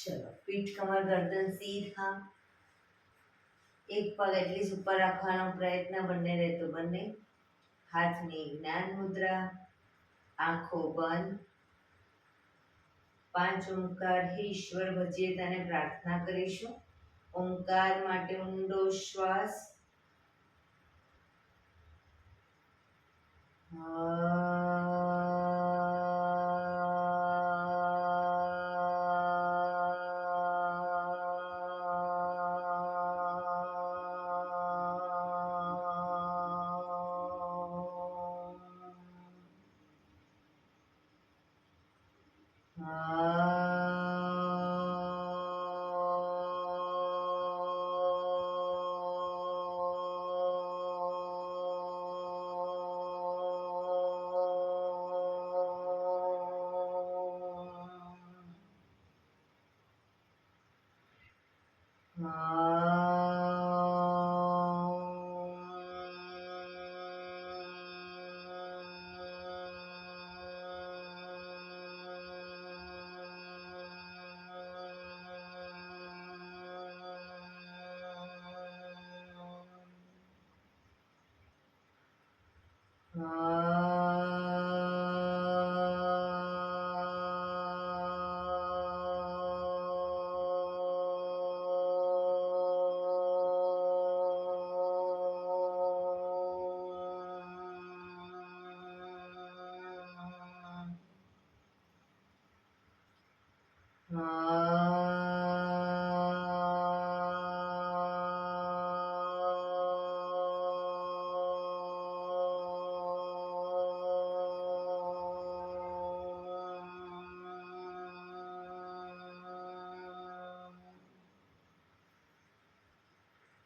ચલો, પીઠ કમર ગરદન સીધા, એક પગ એટલી ઉપર રાખવાનો પ્રયત્ન, બંને રહેતો બંને. હાથની જ્ઞાન મુદ્રા, આંખો બંધ. 5 ઓમકાર હે ઈશ્વર ભજીએ તને પ્રાર્થના કરીશું. ઓમકાર માટે ઊંડો શ્વાસ.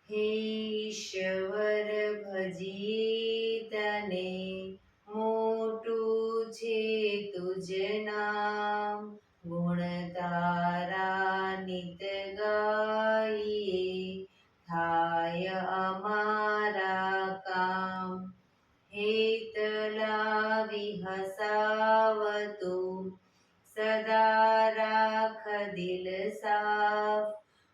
હે ઈશ્વર ભજીએ તને, મોટું છે તુજ નામ. ગુણ તારા નિત ગાઈએ, થાય અમારા કામ. હેત લાવી હસાવતું, સદા રાખ દિલ સાફ.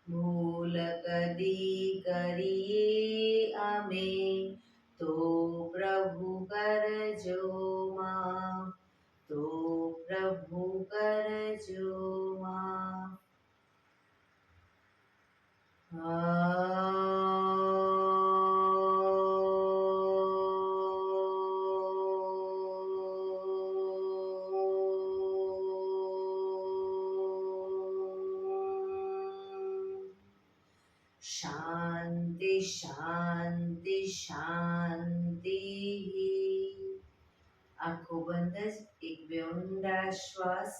ભૂલ કદી કરીએ અમે, તો પ્રભુ કરજો માફ. તો પ્રભુ કરજો માફ. શાંતિ શાંતિ શાંતિ. આંખો બંધ જ, એક બે ઊંડા શ્વાસ.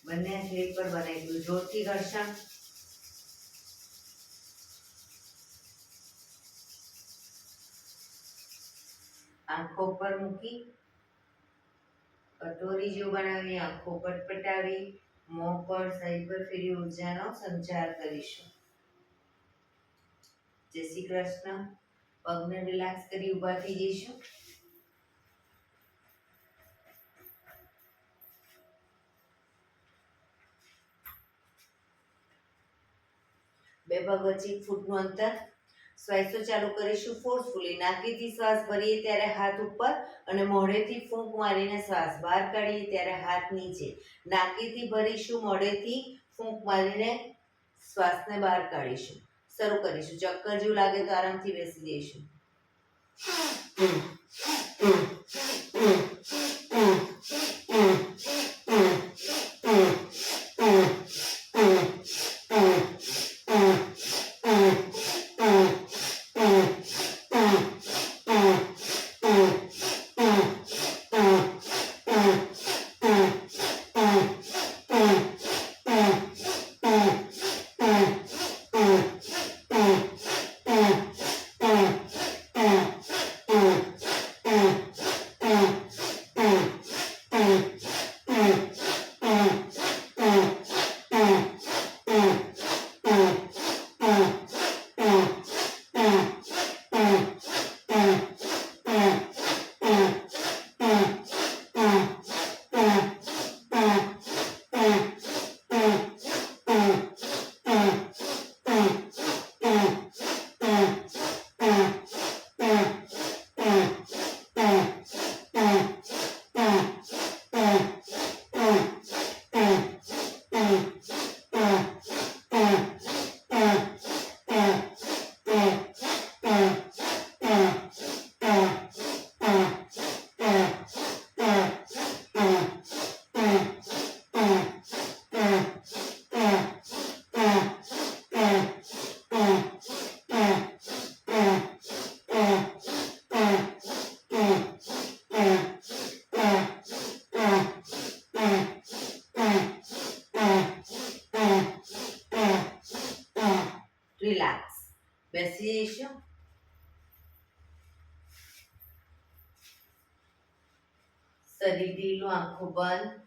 બંને સ્લીપ પર બનાવી, જોરથી ઘર્ષણ. આંખો પર મૂકી કટોરી જેવું બનાવી, આંખો પટપટાવી, મોં પર શરીર પર ફેરી ઉર્જાનો સંચાર કરીશું. જય શ્રી કૃષ્ણ. પગને રિલેક્સ કરી ઊભા થઈ જઈશું. બે પગ વચ્ચે 1 ફૂટનું અંતર. શ્વાસો ચાલુ કરીશું ફોર્સફુલી. નાકીથી શ્વાસ ભરીએ ત્યારે હાથ ઉપર, અને મોઢેથી ફૂંક મારીને શ્વાસ બહાર કાઢીએ ત્યારે હાથ નીચે. નાકીથી ભરીશું, મોઢેથી ફૂંક મારીને શ્વાસને બહાર કાઢીશું. શરૂ કરીશું. ચક્કર જેવું લાગે તો આરામથી બેસી જઈશું. રિલેક્સ. બેસી જઈશું. શરીર ઢીલું, આંખો બંધ.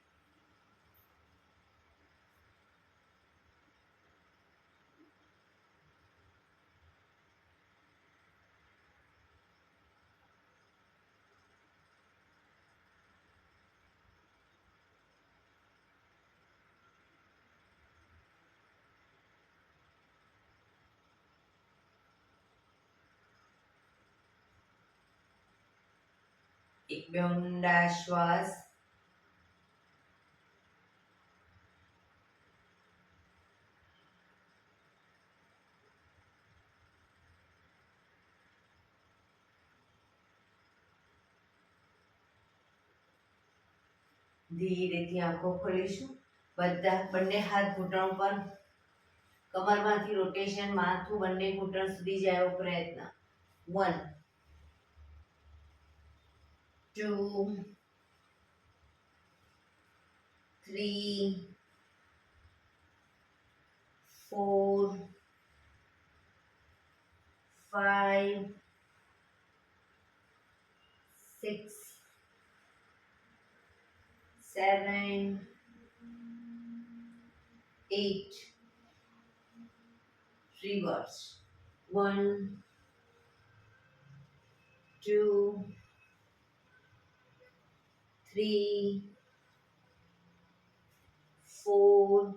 એક બે ઊંડા શ્વાસ. ધીરેથી આંખો ખોલીશું. બંને હાથ ઘૂંટણ પર. કમરમાંથી રોટેશન, માથું બંને ઘૂંટણ સુધી જાય એવો પ્રયત્ન. 1 2 3 4 5 6 7 8. Reverse. 1 2 3 4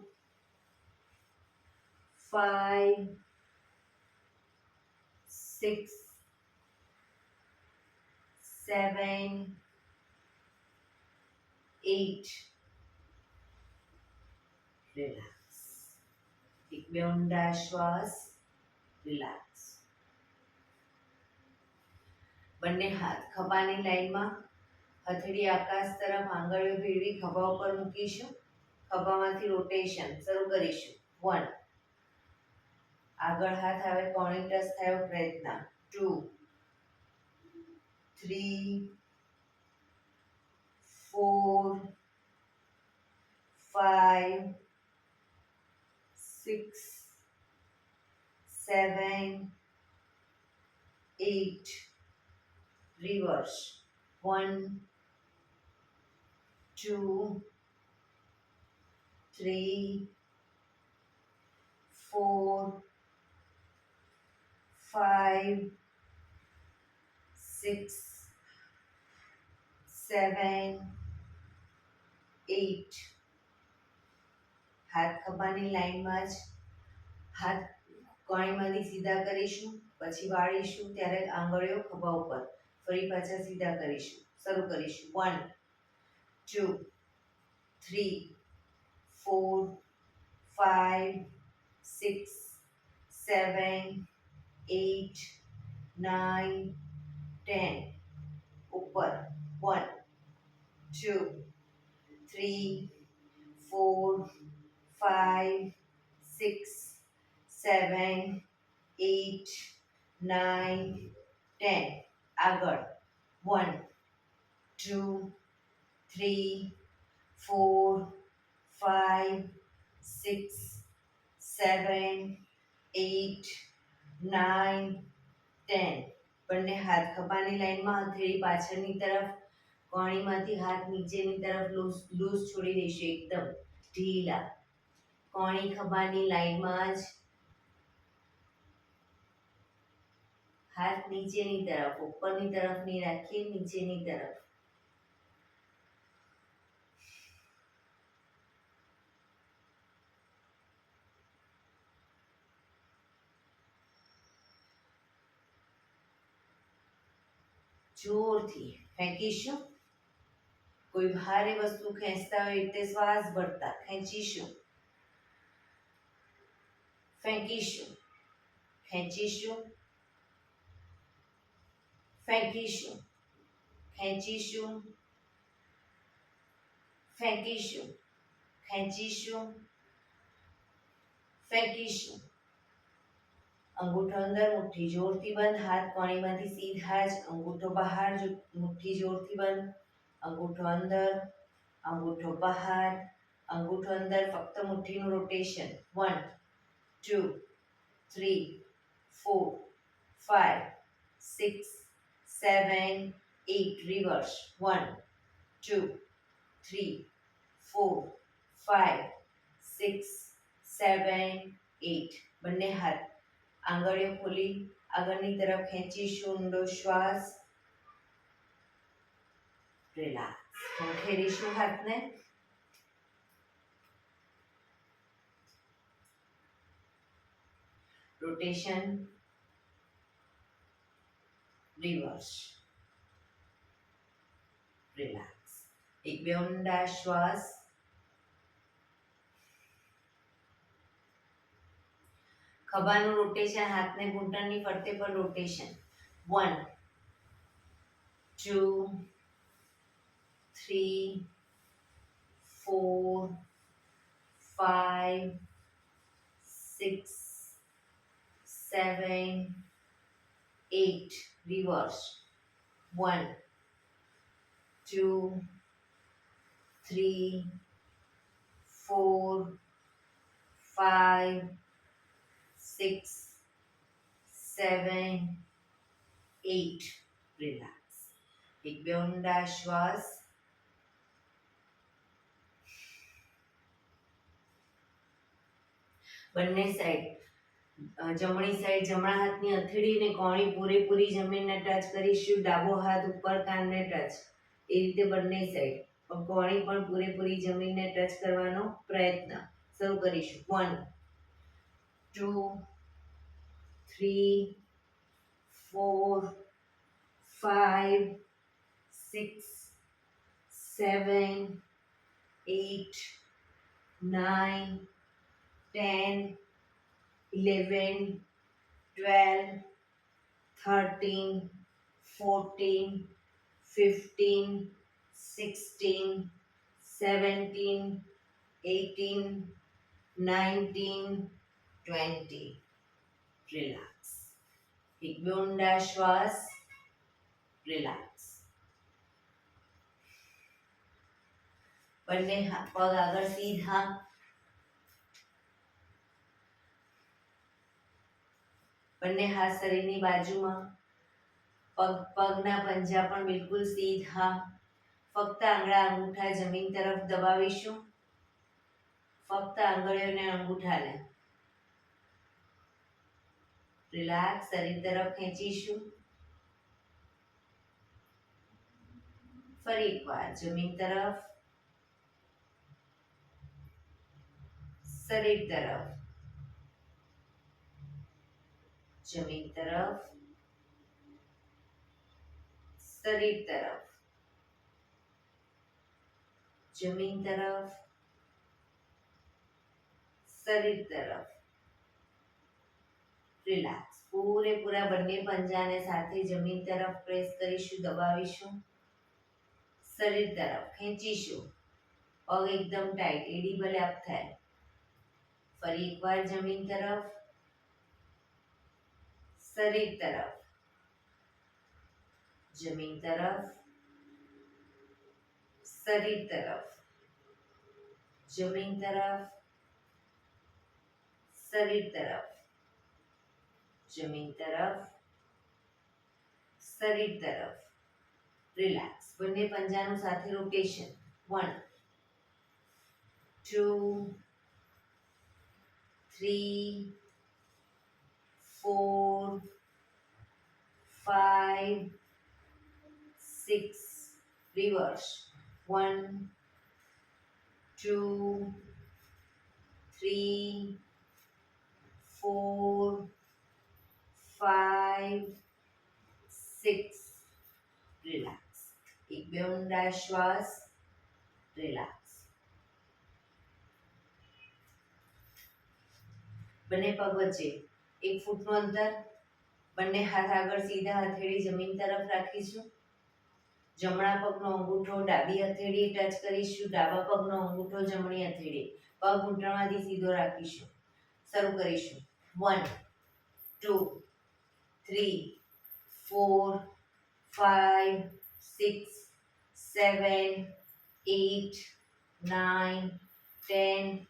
5 6 7 8. Relax. એક બે ઊંડા શ્વાસ. રિલેક્સ. બંને હાથ ખભાની લાઈનમાં. હથેળી આકાશ તરફ, આંગળીઓ ભેળવી ખભા ઉપર મૂકીશું. ખભામાંથી રોટેશન શરૂ કરીશું. 1 આગળ હાથ આવે કોણી ટચ થાય એવો પ્રયત્ન. 2 3 4 5 6 7 8. Reverse. 1 2 3 4 5 6 7 8. હાથ ખભાની લાઈનમાં જ. હાથ કોણીમાંથી સીધા કરીશું, પછી વાળીશું ત્યારે આંગળીઓ ખભા ઉપર. ફરી પાછા સીધા કરીશું. શરૂ કરીશું. 1 2 3 4 5 6 7 8 9 10. ઉપર. 1 2 3 4 5 6 7 8 9 10. આગળ. 1 2 3 4 5 6 7 8 9 10. બંને હાથ ખભાની લાઈનમાં. હથેળી પાછળની તરફ. કોણીમાંથી હાથ નીચેની તરફ લૂઝ છોડી દઈશું. એકદમ ઢીલા. કોણી ખભાની લાઈનમાં જ. હાથ નીચેની તરફ, ઉપરની તરફ નહીં રાખીએ, નીચેની તરફ. જોરથી ફેંકીશું. કોઈ ભારે વસ્તુ ખેંચતા હોય એટલે શ્વાસ ભરતા ખેંચીશું. ફેંકીશું. ખેંચીશું. ફેંકીશું. ખેંચીશું. ફેંકીશું. ખેંચીશું. ફેંકીશું. અંગૂઠો અંદર, મુઠ્ઠી જોરથી બંધ. હાથ કોણીમાંથી સીધા જ. અંગૂઠો બહાર, મુઠ્ઠી જોરથી બંધ. અંગૂઠો અંદર, અંગૂઠો બહાર, અંગૂઠો અંદર. ફક્ત મુઠ્ઠીનું રોટેશન. 1 2 3 4 5 6 7 8 reverse 1 2 3 4 5 6 7 8 બંને હાથ આંગળીઓ ખોલી આગળની તરફ ખેંચીશું ઊંડો શ્વાસ રિલેક્સ ખંખેરીશું હાથને રોટેશન રિવર્સ રિલેક્સ એક બે ઊંડા શ્વાસ ખભાનું રોટેશન હાથને ઘૂંટણની ફરતે પર રોટેશન 1 2 3 4 5 6 7 8 reverse 1 2 3 4 5 6 7 8 રિલેક્સ એક બે ઊંડા શ્વાસ બંને સાઈડ જમણી સાઈડ જમણા હાથની હથેળીને કોણી પૂરેપૂરી જમીનને ટચ કરીશું ડાબો હાથ ઉપર કાનને ટચ એ રીતે બંને સાઈડ કોણી પણ પૂરેપૂરી જમીનને ટચ કરવાનો પ્રયત્ન શરૂ કરીશું 1 2 3 4 5 6 7 8 9 10 11 12 13 14 15 16 17 18 19 20 રિલેક્સ એક બે ઊંડા શ્વાસ રિલેક્સ બંને પગ આગળ સીધા બંને હાથ શરીરની બાજુમાં પગના પંજા પણ બિલકુલ સીધા ફક્ત આંગળા અંગૂઠા જમીન તરફ દબાવીશું ફક્ત આંગળીઓને અંગૂઠાને રિલેક્સ શરીર તરફ ખેંચીશું ફરી એકવાર જમીન તરફ શરીર તરફ જમીન તરફ શરીર તરફ જમીન તરફ શરીર તરફ રિલેક્સ પૂરેપૂરા બંને પંજાને સાથે જમીન તરફ પ્રેસ કરીશું દબાવીશું શરીર તરફ ખેંચીશું પગ એકદમ ટાઈટ એડી ભલે અપ થાય ફરી એકવાર જમીન તરફ શરીર તરફ જમીન તરફ શરીર તરફ જમીન તરફ શરીર તરફ જમીન તરફ શરીર તરફ રિલેક્સ બંને પંજાનું સાથે રોટેશન 1 2 3 4 5 6 reverse 1 2 3 4 5 6 રિલેક્સ એક બે ઊંડા શ્વાસ રિલેક્સ બંને પગ વચ્ચે 1 ફૂટનું અંતર બંને હાથ આગળ સીધા હથેળી જમીન તરફ રાખીશું જમણા પગનો અંગૂઠો ડાબી હથેળી ટચ કરીશું ડાબા પગનો અંગૂઠો જમણી હથેળી પગ ઘૂંટણમાંથી સીધો રાખીશું શરૂ કરીશું 1 2 3 4 5 6 7 8 9 10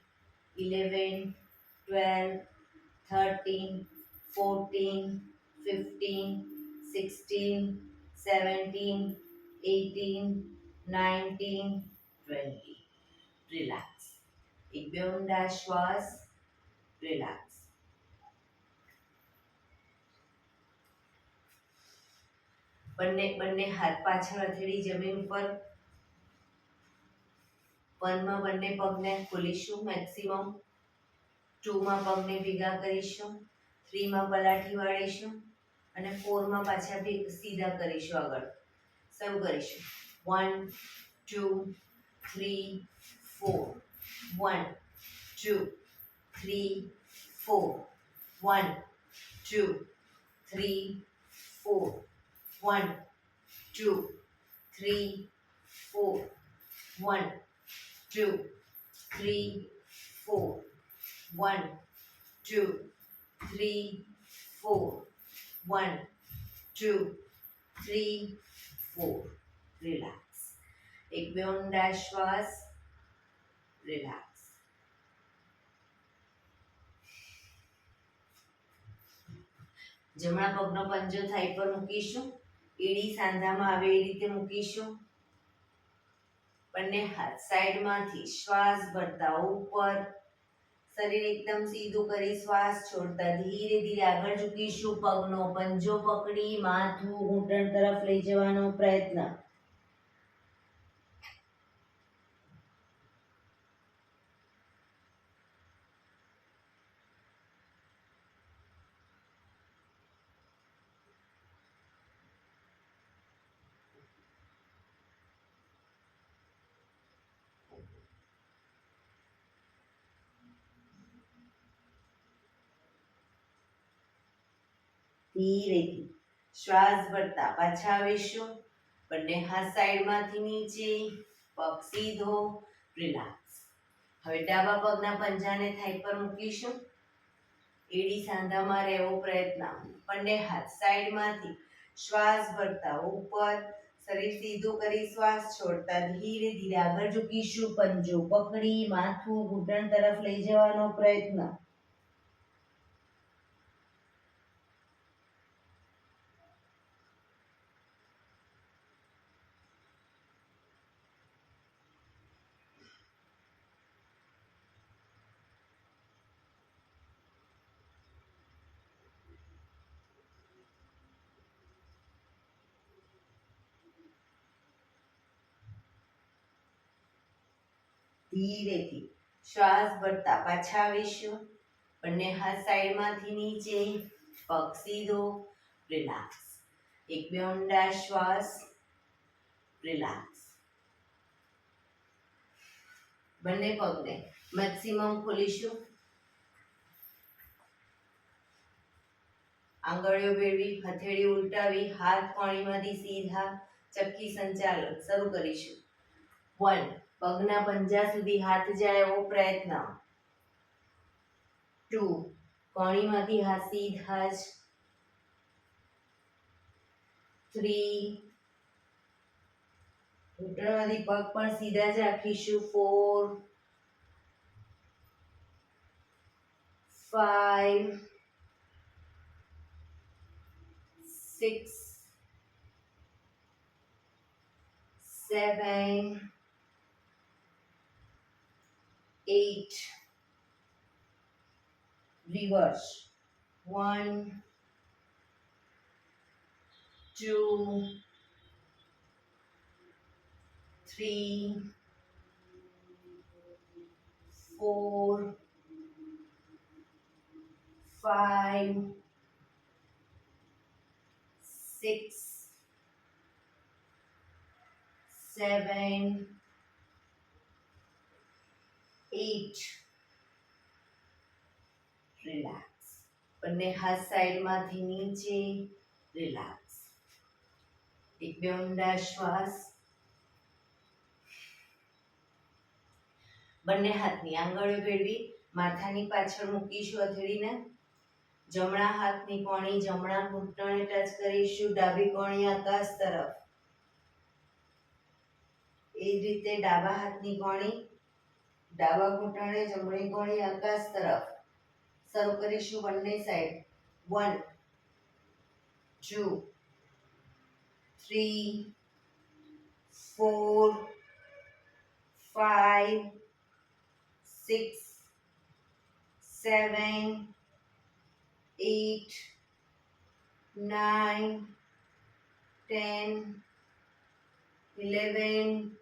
11 12 13 13, 14, 15, 16, 17, 18, 19, 20. રિલેક્સ. એક બે ઊંડા શ્વાસ. રિલેક્સ. બંને હાથ પાછળ હથેળી જમીન પર. 1 માં બંને પગને ખોલીશું મેક્સિમમ. 2 માં પગને ભેગા કરીશું. 3 માં પલાઠી વાળીશું અને 4 માં પાછા સીધા કરીશું આગળ. શરૂ કરીશું. 1, 2, 3, 4. 1, 2, 3, 4. 1, 2, 3, 4. 1, 2, 3, 4. 1, 2, 3, 4. 1, 2, 3, 4. 1, 2, 3, 4. રિલેક્સ. એક બે ઊંડા શ્વાસ. રિલેક્સ. જમણા પગનો પંજો થાઈ પર મૂકીશું. એડી સાંધામાં આવે એ રીતે મૂકીશું. બંને હાથ સાઈડમાંથી શ્વાસ ભરતા ઉપર. શરીર એકદમ સીધું કરી શ્વાસ છોડતા ધીરે ધીરે આગળ ઝૂકીશું. પગનો પંજો પકડી માથું ઘૂંટણ તરફ લઈ જવાનો પ્રયત્ન. ધીરેથી શ્વાસ ભરતા પાછા આવીશું. બંને હાથ સાઈડમાંથી નીચે. પગ સીધો. રિલેક્સ. હવે ડાબા પગના પંજાને થાઈ પર મૂકીશું. એડી સાંધામાં રહેવો પ્રયત્ન. બંને હાથ સાઈડમાંથી શ્વાસ ભરતા ઉપર. શરીર સીધું કરી શ્વાસ છોડતા ધીરે ધીરે આગળ ઝૂકીશું. પંજો પકડી માથું ઘૂંટણ તરફ લઈ જવાનો પ્રયત્ન. ધીરેથી શ્વાસ ભરતા પાછા આવીશું. બંને હાથ સાઈડમાંથી નીચે. પગ સીધો. રિલેક્સ. એક બે ઊંડા શ્વાસ. રિલેક્સ. બંને પગને મેક્સિમમ ખોલીશું. આંગળીઓ ભેળવી, હથેળી ઉલટાવી, હાથ કોણીમાંથી સીધા. ચક્કી સંચાલન શરૂ કરીશું. 1, પગના પંજા સુધી હાથ જાય એવો પ્રયત્ન. 2, કોણીમાંથી હાથ સીધા જ. 3, ઘૂંટણમાંથી પગ પણ સીધા જ રાખીશું. 4, 5, 6, 7, 8. Reverse. 1, 2, 3, 4, 5, 6, 7, 8. રિલેક્સ. બંને હાથ સાઈડમાંથી નીચે. રિલેક્સ. એક બે ઊંડા શ્વાસ. બંને હાથની આંગળીઓ ભેળવી માથાની પાછળ મૂકીશું હથેળીને. જમણા હાથની કોણી જમણા ઘૂંટણે ટચ કરીશું. ડાબી કોણી આકાશ તરફ. એ જ રીતે ડાબા હાથની કોણી ડાબા ઘૂંટણે જમણી કોણી આકાશ તરફ. શરૂ કરીશું બંને સાઈડ 1 2 3 4 5 6 7 8 9 10 11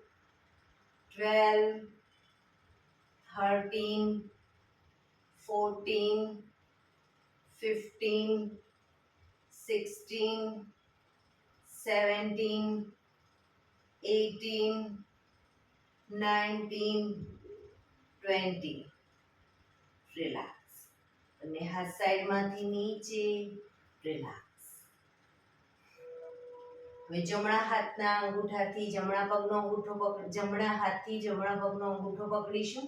12 13 14 15 16 17 18 19 20 રિલેક્સ અને હાથ સાઈડમાંથી નીચે રિલેક્સ હવે જમણા હાથના અંગૂઠાથી જમણા પગનો અંગૂઠો પકડીશું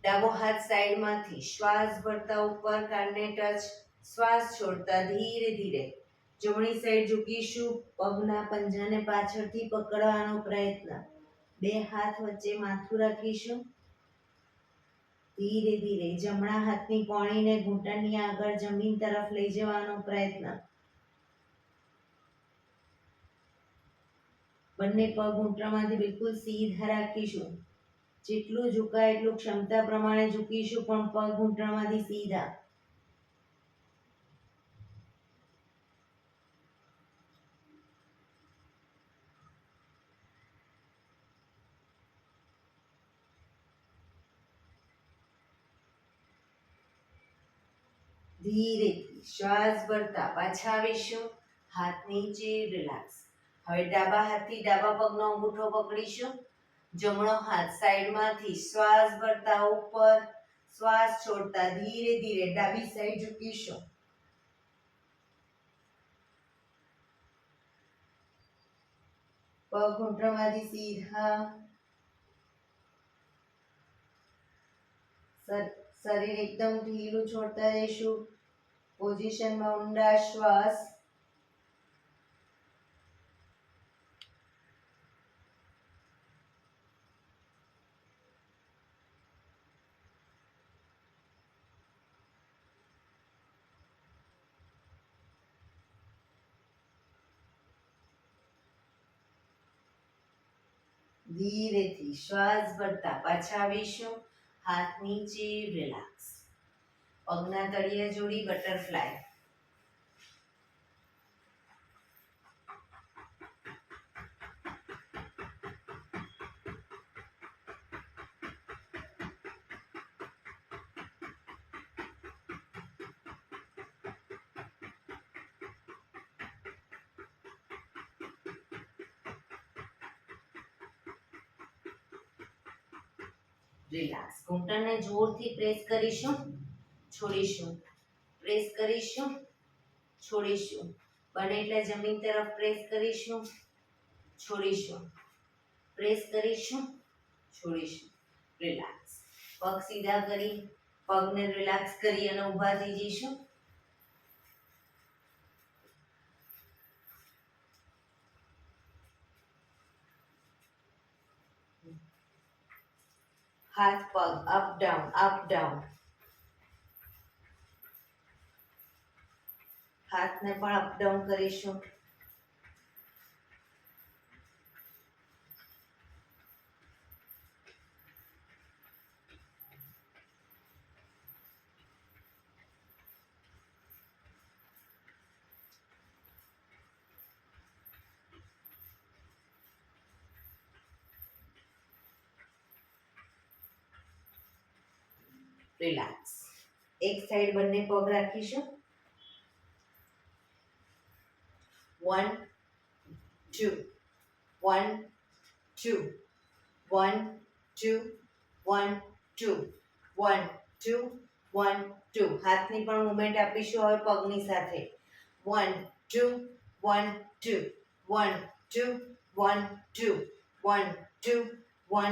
ડાબો હાથ સાઈડમાંથી શ્વાસ ભરતા ઉપર કાનને ટચ શ્વાસ છોડતા ધીરે ધીરે જમણી સાઈડ ઝૂકીશું પગના પંજાને પાછળથી પકડવાનો પ્રયત્ન બે હાથ વચ્ચે માથું રાખીશું ધીરે ધીરે જમણા હાથની કોણીને ઘૂંટણની આગળ જમીન તરફ લઈ જવાનો પ્રયત્ન બંને પગ ઘૂંટણમાંથી બિલકુલ સીધા રાખીશું જેટલું ઝુકાય એટલું ક્ષમતા પ્રમાણે ઝૂકીશું પણ પગ ઘૂંટણમાંથી સીધા ધીરેથી શ્વાસ ભરતા પાછા આવીશું હાથ નીચે રિલેક્સ હવે ડાબા હાથથી ડાબા પગનો અંગૂઠો પકડીશું જમણો હાથ સાઈડમાંથી શ્વાસ ભરતા ઉપર શ્વાસ છોડતા ધીરે ધીરે ડાબી સાઈડ ઝૂકીશું પગ ઘૂંટણમાંથી સીધા શરીર એકદમ ઢીલું છોડતા જઈશું પોઝિશનમાં ઊંડા શ્વાસ ધીરેથી શ્વાસ ભરતા પાછા આવીશું હાથ નીચે રિલેક્સ પગના તળિયા જોડી બટરફ્લાય રિલેક્સ ઘૂંટણને જોરથી પ્રેસ કરીશું છોડીશું પ્રેસ કરીશું છોડીશું બને એટલે જમીન તરફ પ્રેસ કરીશું છોડીશું પ્રેસ કરીશું છોડીશું રિલેક્સ પગ સીધા કરી પગને રિલેક્સ કરી અને ઊભા થઈ જઈશું હાથ પગ અપ ડાઉન હાથને પણ અપ ડાઉન કરીશું રિલેક્સ એક સાઈડ બંને પગ રાખીશું 1 2 1 2 1 2 1 2 1 2 1 2 હાથની પણ મુવમેન્ટ આપીશું હવે પગની સાથે 1 2 1 2 1 2 1 2 1 2 1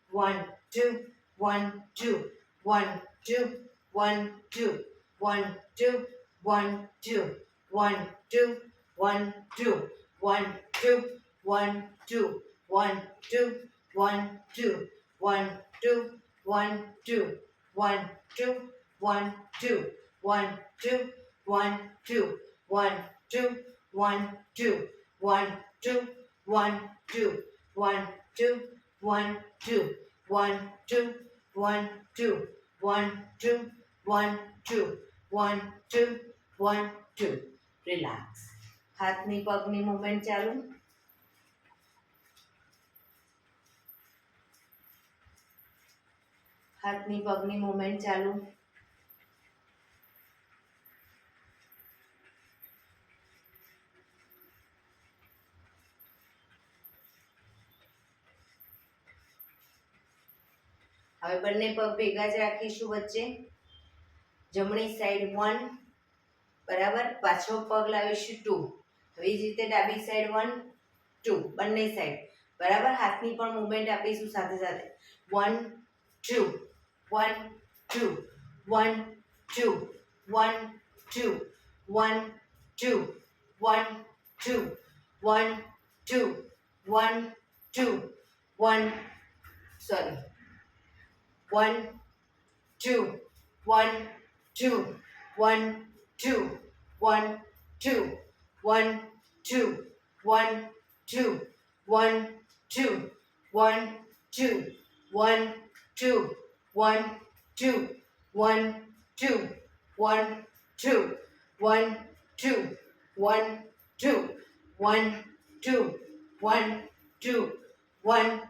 2 1 2 1 2 1 2 1 2 1 2 1 2 1 2 1 2 1 2 1 2 1 2 1 2 1 2 1 2 1 2 1 2 1 2 1 2 1 2 1 2 1 2 1 2 1 2 1 2 1 2 1 2 1 2 1 2 1 2 1 2 રિલેક્સ હાથની પગની મૂવમેન્ટ ચાલુ હાથની પગની મૂવમેન્ટ ચાલુ હવે બંને પગ ભેગા જ રાખીશું વચ્ચે જમણી સાઈડ 1 બરાબર પાછો પગ લાવીશું 2 હવે જ રીતે ડાબી સાઈડ 1 2 બંને સાઈડ બરાબર હાથની પણ મૂવમેન્ટ આપીશું સાથે સાથે 1 2 1 2 1 2 1 2 1 2 1 2 1 2 1 2 1 sorry 1 2 1 2 1 2 1 2 1 2 1 2 1 2 1 2 1 2 1 2 1 2 1 2 1 2 1 2 1 2 1 2 1 2 1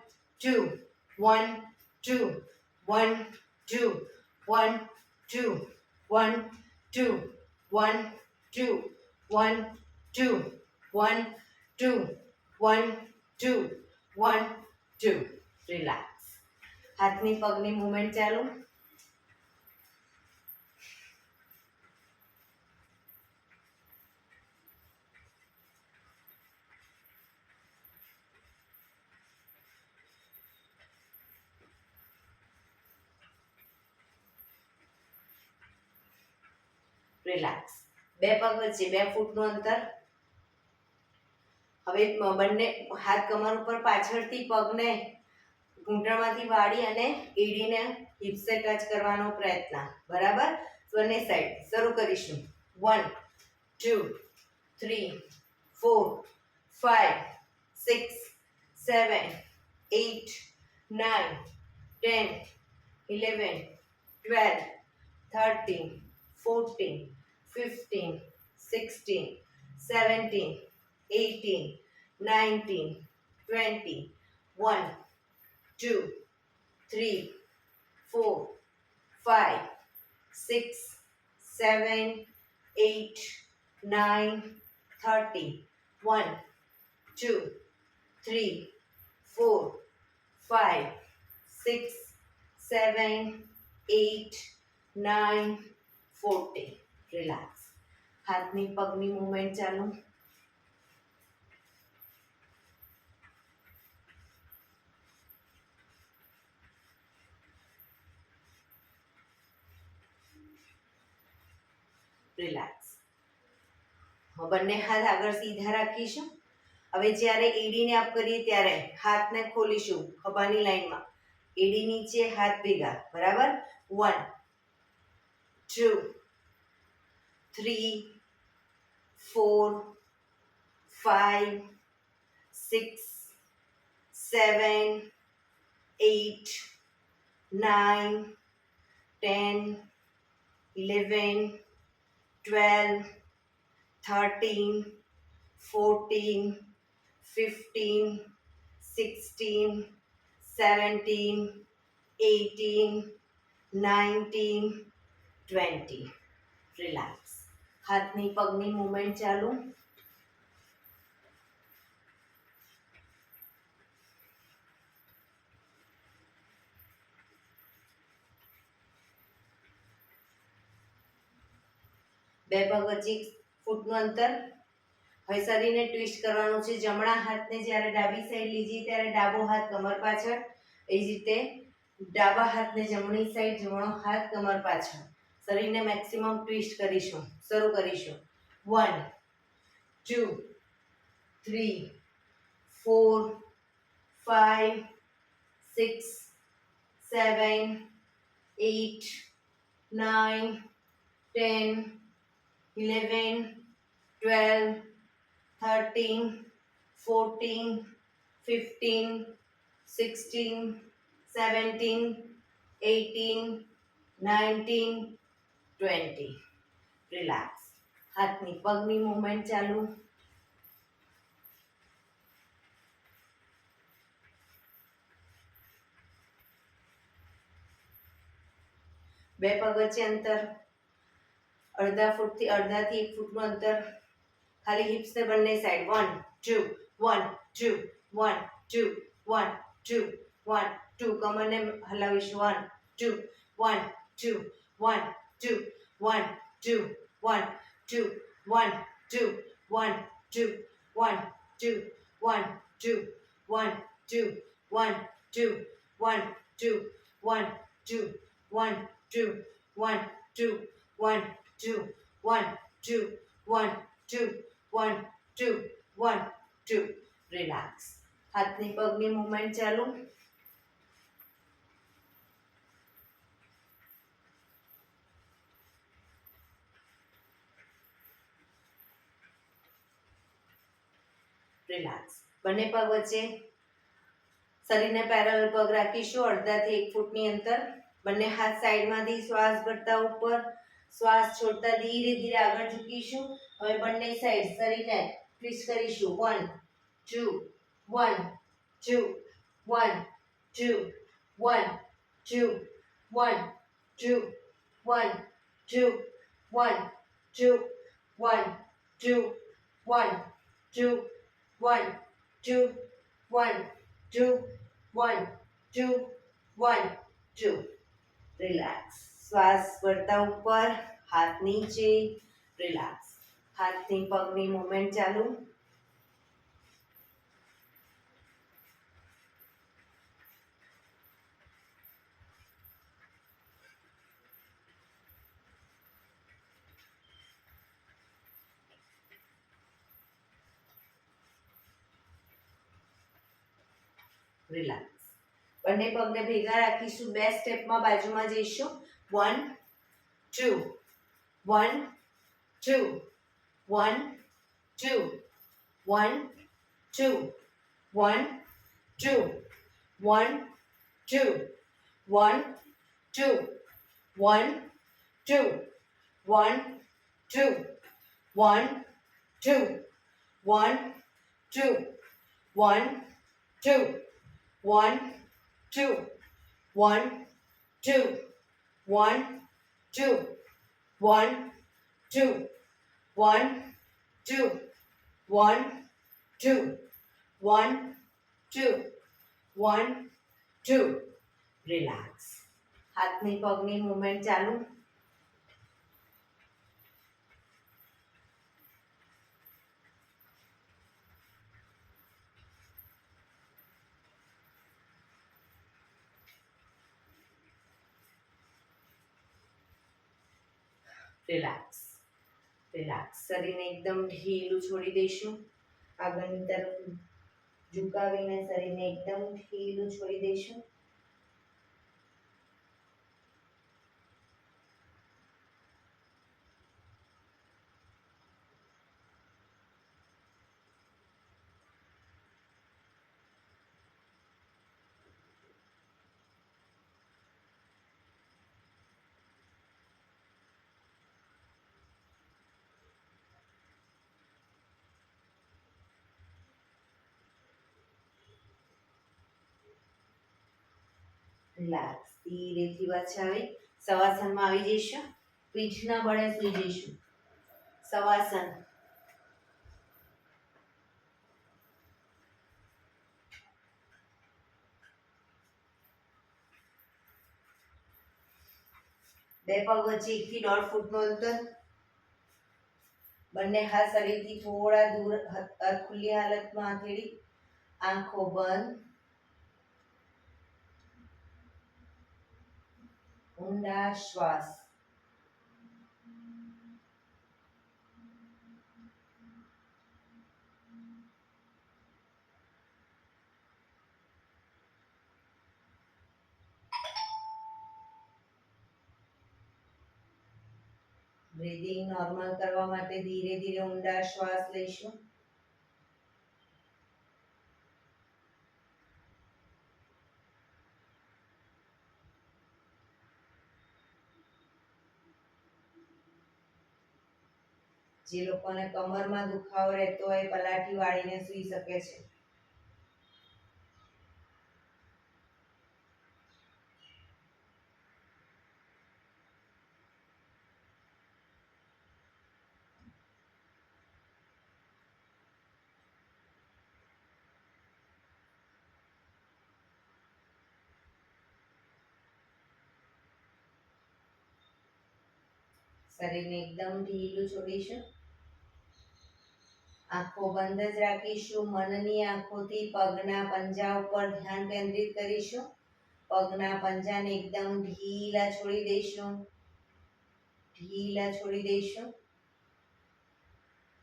2 1 2 1 2 1 2 1 2 1 2 1 2 1 2 1 2 રિલેક્સ હાથની પગની મૂવમેન્ટ ચાલુ રિલેક્સ બે પગ વચ્ચે 2 ફૂટનું અંતર હવે બંને હાથ કમર ઉપર પાછળથી પગને ઘૂંટણમાંથી વાળી અને એડીને હિપ્સે ટચ કરવાનો પ્રયત્ન બરાબર બંને સાઈડ શરૂ કરીશું 1 2 3 4 5 6 7 8 9 10 11 12 13 14 15 16 17 18 19 20 1 2 3 4 5 6 7 8 9 30 1 2 3 4 5 6 7 8 9 40 રિલેક્સ હાથની પગની મૂવમેન્ટ ચાલુ રિલેક્સ બંને હાથ આગળ સીધા રાખીશું હવે જ્યારે એડીને અપ કરીએ ત્યારે હાથને ખોલીશું ખભાની લાઈનમાં એડી નીચે હાથ ભેગા બરાબર 1 2 3 4 5 6 7 8 9 10 11 12 13 14 15 16 17 18 19 20 રિલેક્સ હાથની પગની મૂવમેન્ટ ચાલુ બે પગ વચ્ચે ફૂટનું અંતર હવે શરીરને ટ્વિસ્ટ કરવાનું છે જમણા હાથને જ્યારે ડાબી સાઈડ લીધી ત્યારે ડાબો હાથ કમર પાછળ એ જ રીતે ડાબા હાથને જમણી સાઈડ જમણો હાથ કમર પાછળ શરીરને મેક્સિમમ ટ્વિસ્ટ કરીશું શરૂ કરીશું 1 2 3 4 5 6 7 8, 9, 10, 11, 12, 13, 14, 15, 16, 17, 18, 19, 20. રિલેક્સ. હાથની પગની મૂવમેન્ટ ચાલુ. બે પગ વચ્ચે અંતર, અડધાથી 1 ફૂટનું અંતર. ખાલી હિપ્સને બંને સાઈડ. 1 2 1 2 1 2 1 2 1 2. કમરને હલાવીશું. 1 2 1 2 1 2 1 2 1 2 1 2 1 2 1 2 1 2 1 2 1 2 1 2 1 2 1 2 1 2 1 2 1 2 1 2 1 2 1 2. રિલેક્સ. હાથની પગની મૂવમેન્ટ ચાલુ. રિલેક્સ. બંને પગ વચ્ચે શરીરને પેરેલલ પગ રાખીશું. અડધાથી 1 ફૂટની અંતર. બંને હાથ સાઈડમાંથી શ્વાસ ભરતા ઉપર, શ્વાસ છોડતા ધીરે ધીરે આગળ ઝૂકીશું. હવે બંને સાઈડ શરીરને ટ્વિસ્ટ કરીશું. 1 2 1 2 1 2 1 2 1 2 1 2 1 2 1 2 1 2 1 2 1 2 1 2 1 2. રિલેક્સ. શ્વાસ ભરતા ઉપર, હાથ નીચે. રિલેક્સ. હાથની પગની મૂવમેન્ટ ચાલુ. રિલેક્સ. બંને પગને ભેગા રાખીશું. બે સ્ટેપમાં બાજુમાં જઈશું. 1 2 1 2 1 2 1 2 1 2 1 2 1 2 1 2 1 2 1 2 1 2 1 2 1 2 1 2 1 2 1 2 1 2 1 2 1 2 1 2. રિલેક્સ. હાથની પગની મૂવમેન્ટ ચાલુ. રિલેક્સ. રિલેક્સ. શરીરને એકદમ ઢીલું છોડી દઈશું. આગળની તરફ ઝુકાવીને શરીરને એકદમ ઢીલું છોડી દઈશું. રિલેક્સ. ધીરેથી પાછા આવી શવાસનમાં આવી જઈશું. પીઠના બળે સૂઈ જઈશું. શવાસન. બે પગ વચ્ચે 1 થી 1.5 ફૂટનું અંતર. બંને હાથ શરીરથી થોડા દૂર, ખુલ્લી હાલતમાં હથેળી. આંખો બંધ. ઊંડા શ્વાસ. બ્રીધિંગ નોર્મલ કરવા માટે ધીરે ધીરે ઊંડા શ્વાસ લઈશું. જે લોકોને કમરમાં દુખાવો રહેતો હોય પલાઠી વાળીને સૂઈ શકે છે. શરીરને એકદમ ઢીલું છોડીશું. આંખો બંધ જ રાખીશું. મનની આંખોથી પગના પંજા ઉપર ધ્યાન કેન્દ્રિત કરીશું. પગના પંજાને એકદમ ઢીલા છોડી દઈશું. ઢીલા છોડી દઈશું.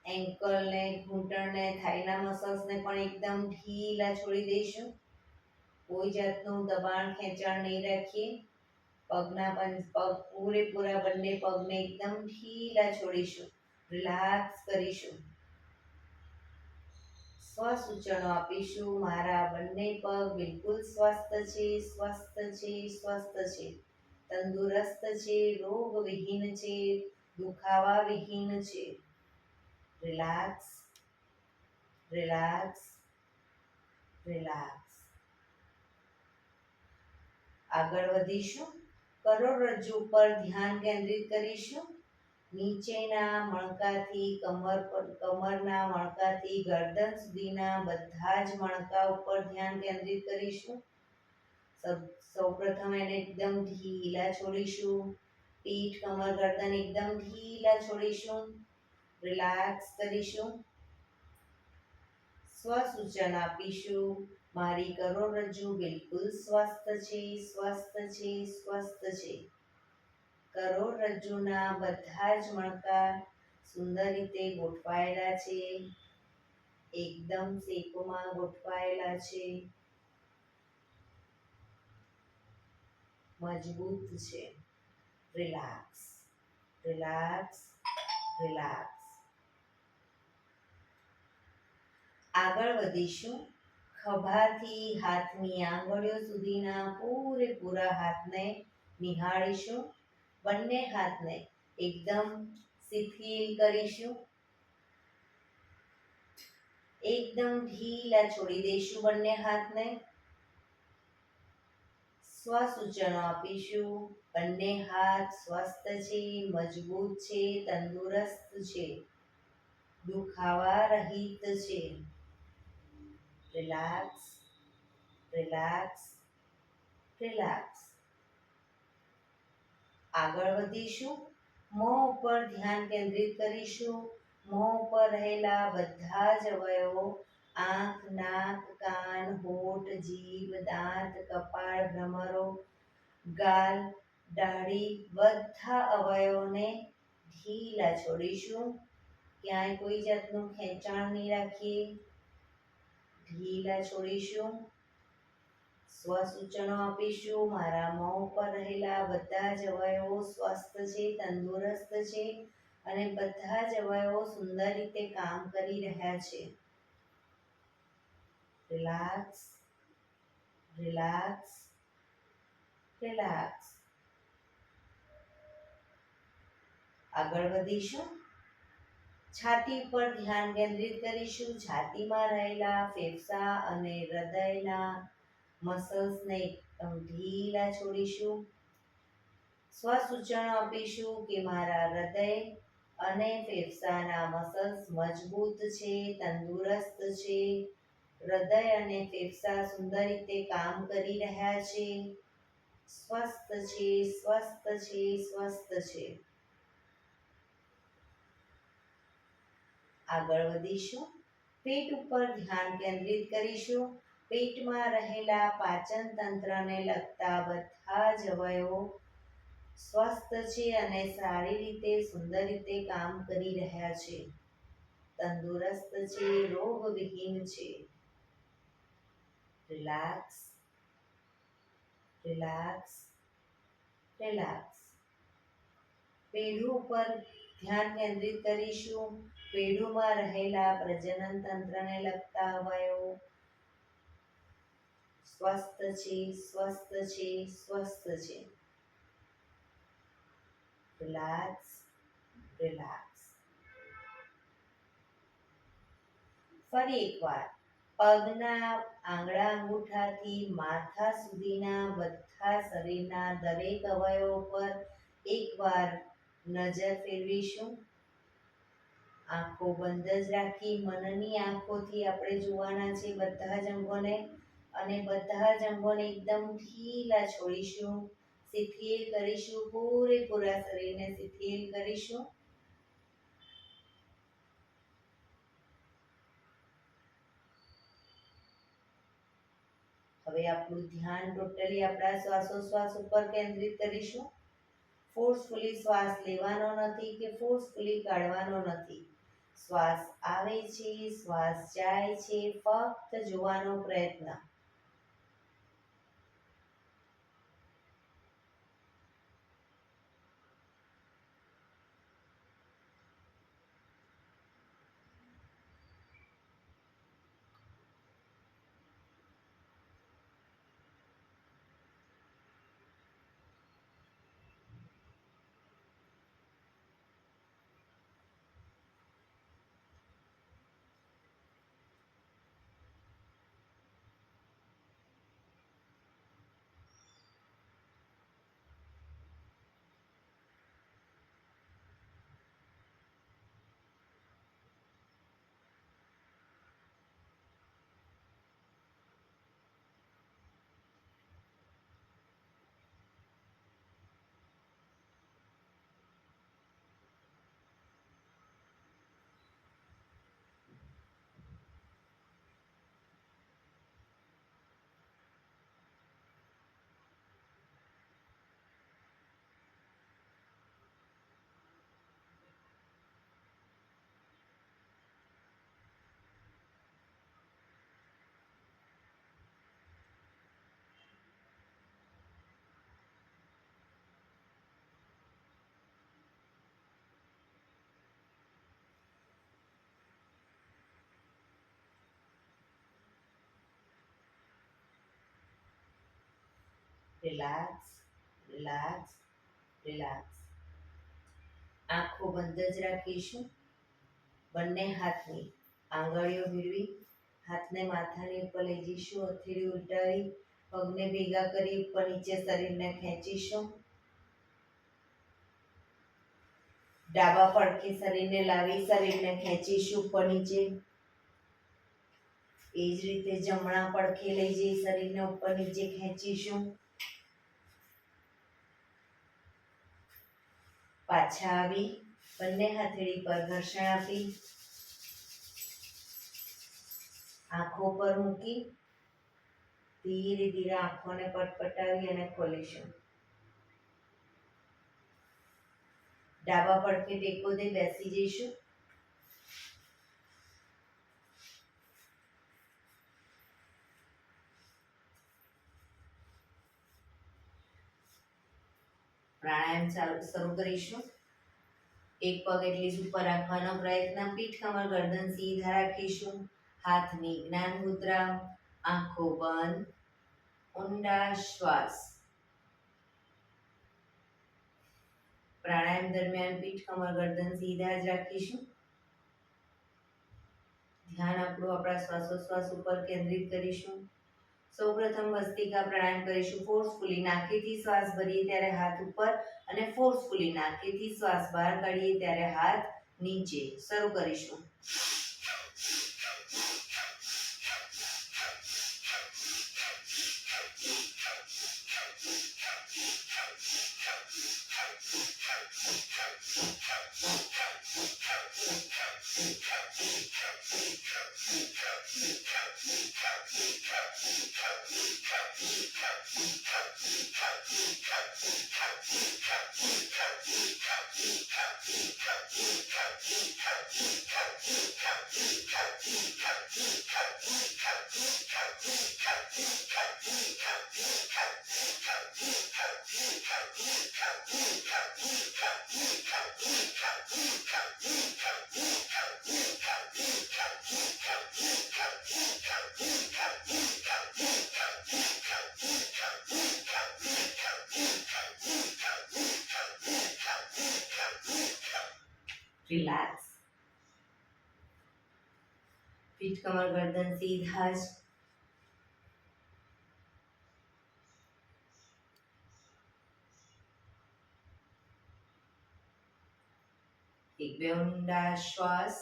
એન્કલને, ઘૂંટણને, થાઈના મસલ્સને પણ એકદમ ઢીલા છોડી દઈશું. કોઈ જાતનું દબાણ ખેંચાણ નહીં રાખીએ. પગ પૂરેપૂરા બંને પગને એકદમ ઢીલા છોડીશું. રિલેક્સ કરીશું. સ્વસૂચનો આપીશું. મારા બંને પગ બિલકુલ સ્વસ્થ છે, સ્વસ્થ છે, સ્વસ્થ છે, તંદુરસ્ત છે, રોગ વિહીન છે, દુખાવા વિહીન છે. Relax, relax, relax. આગળ વધીશું. કરોડરજ્જુ પર ધ્યાન કેન્દ્રિત કરીશું. નીચેના મણકાથી કમરના મણકાથી ગરદન સુધીના બધા જ મણકા ઉપર ધ્યાન કેન્દ્રિત કરીશું. સૌપ્રથમ એને એકદમ ઢીલા છોડીશું. પીઠ, કમર, ગરદન એકદમ ઢીલા છોડીશું. રિલેક્સ કરીશું. સ્વસૂચન આપીશું. મારી કરોડરજ્જુ બિલકુલ સ્વસ્થ છે, સ્વસ્થ છે, સ્વસ્થ છે. કરોડરજ્જુના બધા જ મણકા સુંદર રીતે ગોઠવાયેલા છે. એકદમ શેપમાં ગોઠવાયેલા છે. મજબૂત છે. Relax, relax, relax. આગળ વધીશું. ખભાથી હાથની આંગળીઓ સુધીના પૂરેપૂરા હાથને નિહાળીશું. બંને હાથને એકદમ શિથિલ કરીશું. એકદમ ઢીલા છોડી દઈશું બંને હાથને. સ્વસૂચનો આપીશું. બંને હાથ સ્વસ્થ છે, મજબૂત છે, તંદુરસ્ત છે, દુખાવા રહિત છે. Relax, relax, relax. આગળ વધીશું. મોં ઉપર ધ્યાન કેન્દ્રિત કરીશું. મોં ઉપર રહેલા બધા જ અવયવો આંખ, નાક, કાન, હોઠ, જીભ, દાંત, કપાળ, ભ્રમરો, ગાલ, દાઢી બધા અવયવોને ઢીલા છોડીશું. ક્યાંય કોઈ જાતનું ખેંચાણ નહીં રાખીએ. ઢીલા છોડીશું. સ્વસૂચનો આપીશું. મારા મોં ઉપર રહેલા બધા જ અવયવો સ્વસ્થ છે, તંદુરસ્ત છે અને બધા જ અવયવો સુંદર રીતે કામ કરી રહ્યા છે. Relax, relax, relax. આગળ વધીશું. છાતી પર ધ્યાન કેન્દ્રિત કરીશું. છાતીમાં રહેલા ફેફસા અને હૃદયના મસલ્સને એકદમ ઢીલા છોડીશું. સ્વસૂચનો આપીશું કે મારા હૃદય અને ફેફસાના મસલ્સ મજબૂત છે, તંદુરસ્ત છે. હૃદય અને ફેફસા સુંદર રીતે કામ કરી રહ્યા છે. સ્વસ્થ છે, સ્વસ્થ છે, સ્વસ્થ છે. આગળ વધીશું. પેટ ઉપર ધ્યાન કેન્દ્રિત કરીશું. પેટમાં રહેલા પાચન તંત્રને લગતા બધા જ અવયવો સ્વસ્થ છે અને સારી રીતે સુંદર રીતે કામ કરી રહ્યા છે. તંદુરસ્ત છે, રોગ વિહીન છે. Relax, relax, relax. પેઢું પર ધ્યાન કેન્દ્રિત કરીશું. પેઢુમાં રહેલા પ્રજનન તંત્રને લગતા અવયવો સ્વસ્થ છે, સ્વસ્થ છે, સ્વસ્થ છે. Relax, relax. ફરી એકવાર પગના આંગળા અંગૂઠાથી માથા સુધીના બધા શરીરના દરેક અવયવો પર એકવાર નજર ફેરવીશું. આંખો બંધ જ રાખી મનની આંખોથી આપણે જોવાના છે બધા જ અંગોને, અને બધા જ અંગોને એકદમ ઢીલા છોડીશું. શિથિલ કરીશું, પૂરેપૂરા શરીરને શિથિલ કરીશું. હવે આપણું ધ્યાન ટોટલી આપણા શ્વાસોશ્વાસ ઉપર કેન્દ્રિત કરીશું. ફોર્સફુલી શ્વાસ લેવાનો નથી કે ફોર્સફુલી કાઢવાનો નથી. શ્વાસ આવે છે, શ્વાસ જાય છે, ફક્ત જોવાનો પ્રયત્ન. Relax, relax, relax. આંખો બંધ જ રાખીશું. બંને હાથની આંગળીઓ ભેળવી હાથને માથાની ઉપર લઈ જઈશું. હથેળી ઉલટાવી પગને ભેગા કરી ઉપર નીચે શરીરને ખેંચીશું. ડાબા પડખે શરીરને લાવી શરીરને ખેંચીશું ઉપર નીચે. એ જ રીતે જમણા પડખે લઈ જઈ શરીરને ઉપર નીચે ખેંચીશું. પાછા આવી બંને હથેળી પર ઘર્ષણ આપી આંખો પર મૂકી ધીરે ધીરે આંખોને પટપટાવી અને ખોલીશું. ડાબા પડખે ટેકો દઈ બેસી જઈશું. પ્રાણાયામ શરૂ કરીશું. એક પગ એટલી જ ઉપર રાખવાનો પ્રયત્ન. પીઠ કમર ગરદન સીધા રાખીશું. હાથની જ્ઞાન મુદ્રા. આંખો બંધ. ઊંડા શ્વાસ. પ્રાણાયામ દરમિયાન પીઠ કમર ગરદન સીધા જ રાખીશું. ધ્યાન આપણું આપણા શ્વાસોશ્વાસ ઉપર કેન્દ્રિત કરીશું. સૌપ્રથમ ભસ્ત્રિકા પ્રાણાયામ કરીશું. ફોર્સફુલી નાકેથી શ્વાસ ભરીએ ત્યારે હાથ ઉપર અને ફોર્સફુલી નાકેથી શ્વાસ બહાર કાઢીએ ત્યારે હાથ નીચે. શરૂ કરીશું. રિલેક્સ. પીઠ કમર ગરદન સીધા જ. એક બે ઊંડા શ્વાસ.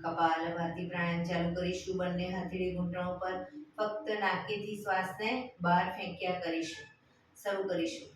કપાલભાતિ પ્રાણાયામ ચાલુ કરીશું. બંને હથેળી ઘૂંટણો પર. ફક્ત નાકેથી શ્વાસને બહાર ફેંક્યા કરીશું. શરૂ કરીશું.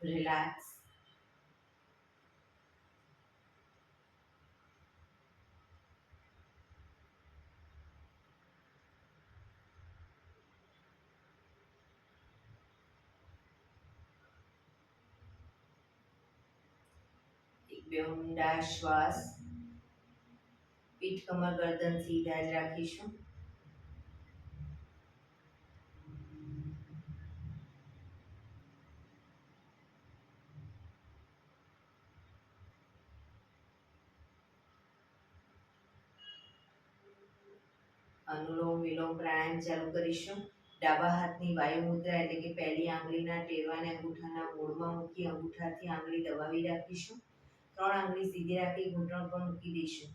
રિલેક્સ. એક બે ઊંડા શ્વાસ. પીઠ કમર ગરદન સીધા જ રાખીશું. અનુલોમ વિલોમ પ્રાણાયામ ચાલુ કરીશું. ડાબા હાથની વાયુ મુદ્રા એટલે કે પહેલી આંગળીના ટેરવાને અંગૂઠાના મૂળમાં મૂકી અંગૂઠાથી આંગળી દબાવી રાખીશું. 3 આંગળી સીધી રાખી ઘૂંટણ પર મૂકી દઈશું.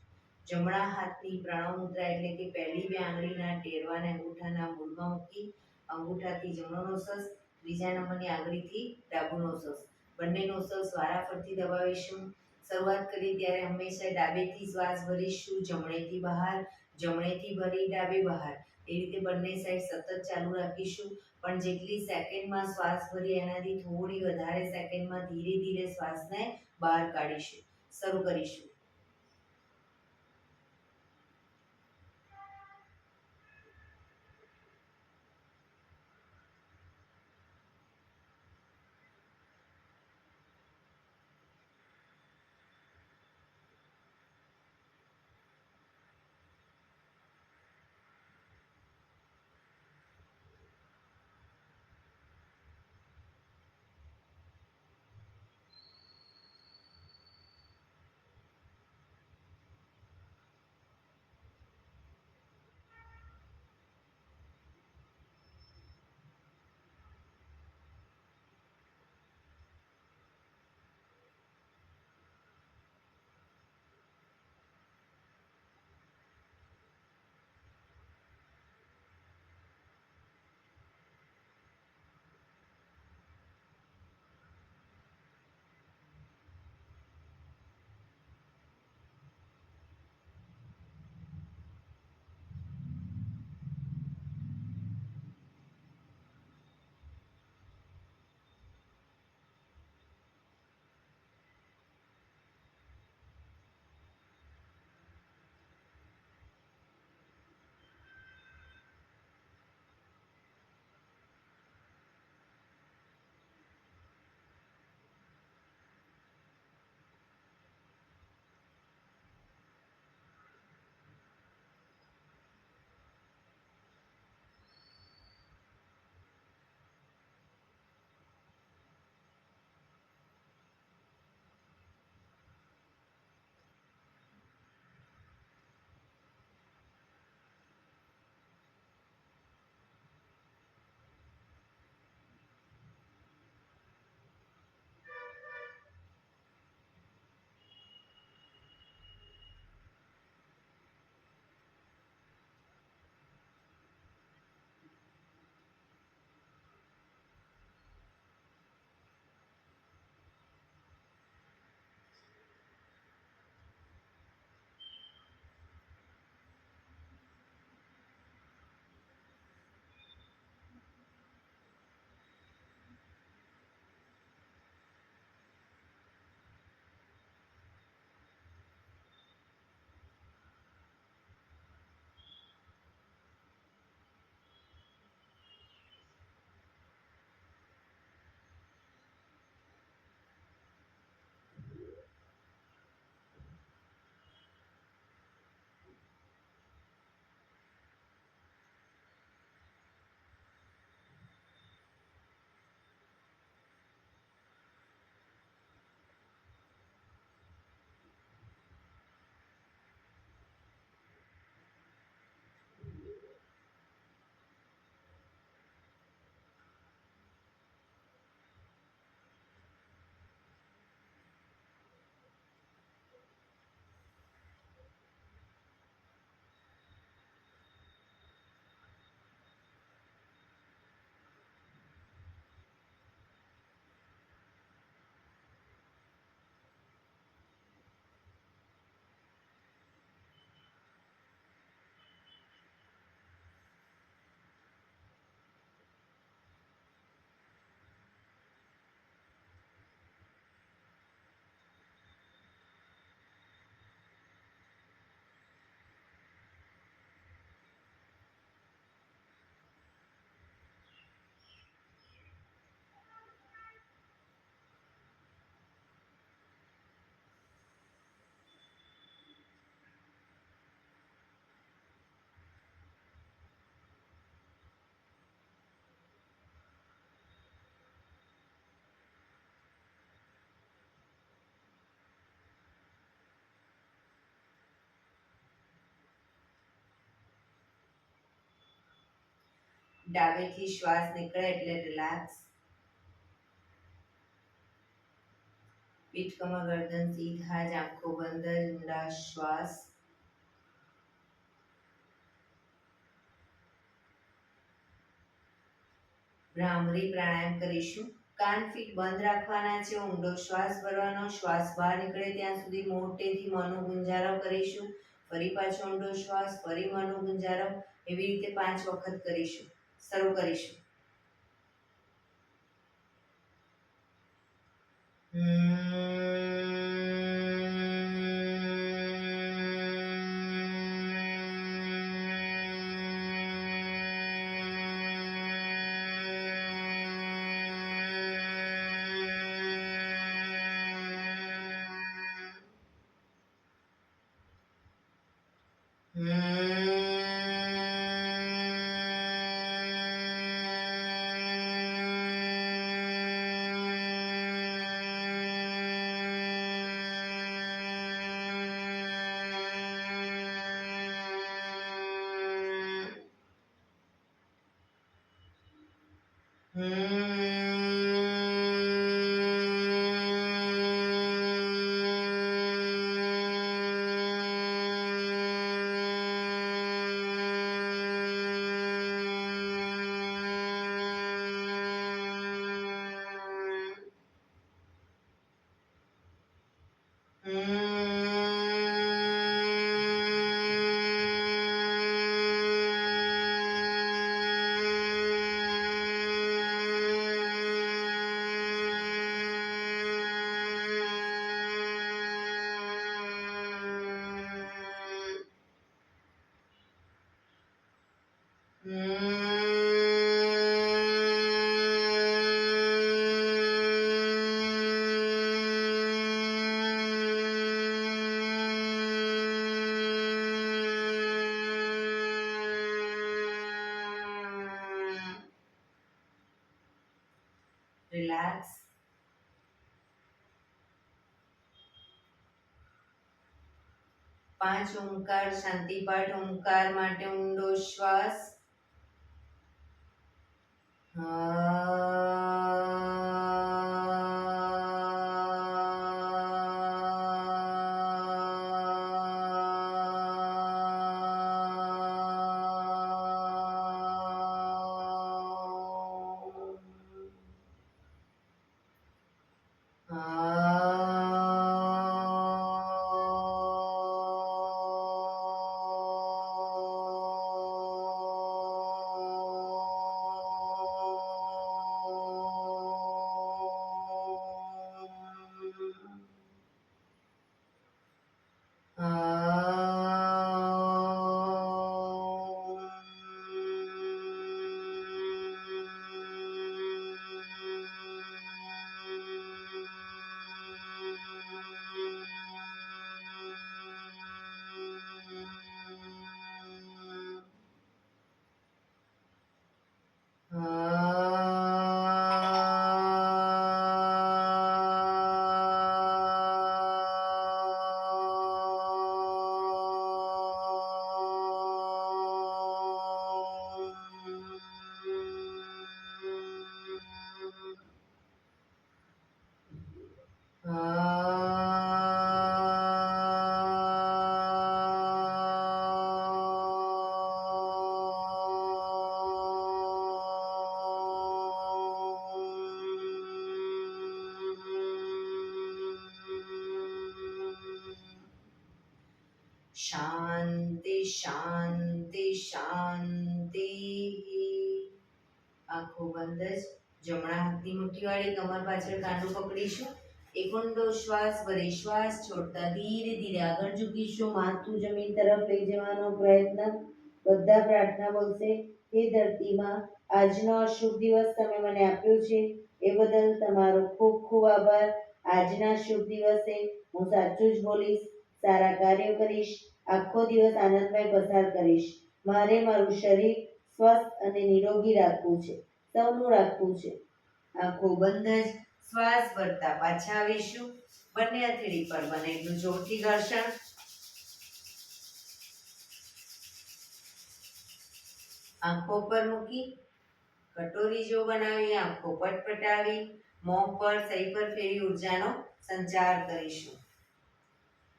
જમણા હાથની પ્રણવ મુદ્રા એટલે કે પહેલી 2 આંગળીના ટેરવાને અંગૂઠાના મૂળમાં મૂકી અંગૂઠાથી જમણો નોસસ, ત્રીજા નંબરની આંગળીથી ડાબુ નોસસ. બંને નોસસ વારાફરતી દબાવીશું. શરૂઆત કરીએ ત્યારે હંમેશા ડાબેથી શ્વાસ ભરીશું, જમણેથી બહાર, જમણેથી ભરી ડાબે બહાર. એ રીતે બંને સાઈડ સતત ચાલુ રાખીશું. પણ જેટલી સેકન્ડમાં શ્વાસ ભરી એનાથી થોડી વધારે સેકન્ડમાં ધીરે ધીરે શ્વાસને બહાર કાઢીશું. શરૂ કરીશું. ડાબેથી શ્વાસ નીકળે એટલે રિલેક્સ. પીઠ કમર ગરદન સીધા જ, આંખો બંધ જ, ઊંડા શ્વાસ. ભ્રામરી પ્રાણાયામ કરીશું. કાન ફીટ બંધ રાખવાના છે, ઊંડો શ્વાસ ભરવાનો, શ્વાસ બહાર નીકળે ત્યાં સુધી મોટેથી મોંનો ગુંજારો કરીશું. ફરી પાછો ઊંડો શ્વાસ, ફરી મોંનો ગુંજારો, એવી રીતે 5 વખત કરીશું. શરૂ કરીશું. રિલેક્સ. પાંચ ઓમકાર શાંતિ પાઠ. ઓમકાર માટે ઊંડો શ્વાસ. શાંતિ શાંતિ શાંતિ. આંખો બંધ જ. જમણા હાથની મુઠ્ઠી વાળી કમર પાછળ કાંડું પકડીશું. એક ઊંડો શ્વાસ ભરી શ્વાસ છોડતા ધીરે ધીરે આગળ ઝૂકીશું. માથું જમીન તરફ લઈ જવાનો પ્રયત્ન. બધા પ્રાર્થના બોલશે. હે ધરતીમાં, આજનો આ શુભ દિવસ તમે મને આપ્યો છે એ બદલ તમારો ખૂબ ખૂબ આભાર. આજના શુભ દિવસે હું સાચું જ બોલીશ, સારા કાર્યો કરીશ, આખો દિવસ આનંદમય પસાર કરીશ. મારે મારું શરીર સ્વસ્થ અને નિરોગી રાખવું છે, સૌનું રાખવું છે. આંખો બંધ જ શ્વાસ ભરતા પાછા આવીશું. બંને હથેળી પર બને એટલું જોરથી ઘર્ષણ. આંખો પર મૂકી કટોરી જો બનાવી, આંખો પટપટાવી, મોં પર સહી પર ફેરી ઉર્જાનો સંચાર કરીશું.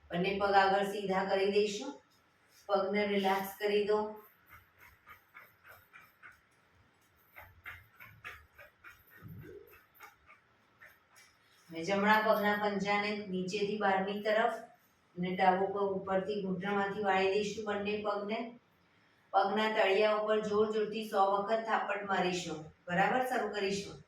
બંને પગ આગળ સીધા કરી દઈશું. પગને રિલેક્સ કરી દો. હવે જમણા પગના પંજાને નીચેથી બહારની તરફ અને ડાબો પગ ઉપરથી ઘૂંટણમાંથી વાળી દઈશું બંને પગને. પગના તળિયા ઉપર જોર જોરથી 100 વખત થાપટ મારીશું. બરાબર, શરૂ કરીશું.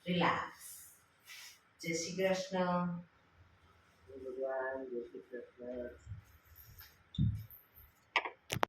રિલેક્સ. જય શ્રી કૃષ્ણ. ભગવાન જય શ્રી કૃષ્ણ.